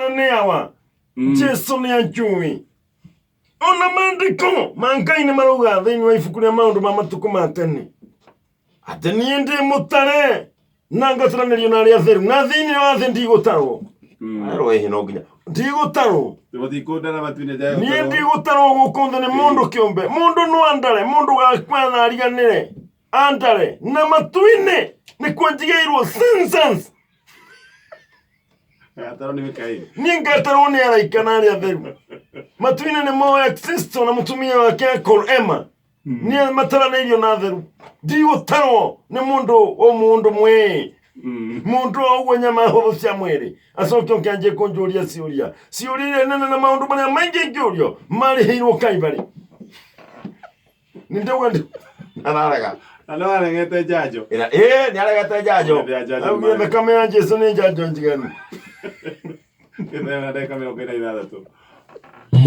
nĩ awa Jesu nĩ anjũĩ. Ona maandĩko ma Ngai nĩ marauga thĩinĩ wa ibuku rĩa maũndũ ma matukũ ma tene atĩ niĩ ndĩ mũtare na ngataranĩrio na arĩa atheru na thĩinĩ wa thĩ ndigũtarwo. Arũĩ no nginya ndigũtarwo. Niĩ ndigũtarwo gũkũ thĩ nĩ mũndũ kĩũmbe. Mũndũ no andare, mũndũ gakwena ariganĩre andare na matu-inĩ nĩkuo njigĩirwo census. Niĩ ngatarwo nĩ araika na arĩa atheru. Matu-inĩ nĩ moya Kristo na mũtumia wake Emma. Niĩ mataranĩirio na atheru. Ndigũtarwo nĩ mũndũ o mũndũ mwĩ. Mũndũ o ũguo nyama hũthũ cia mwĩrĩ. Acoke ũkĩanjie kũnjũria ciũria. Ciũria iria nene na maũndũ marĩa maingĩ ingĩũrio marĩhĩirwo Kalvari. Nĩ ndauga ararega. No aregete njanjo. Nĩ aregete njanjo. Augire thakame ya Jesu nĩ njanjo njiganu. Ndeka 46.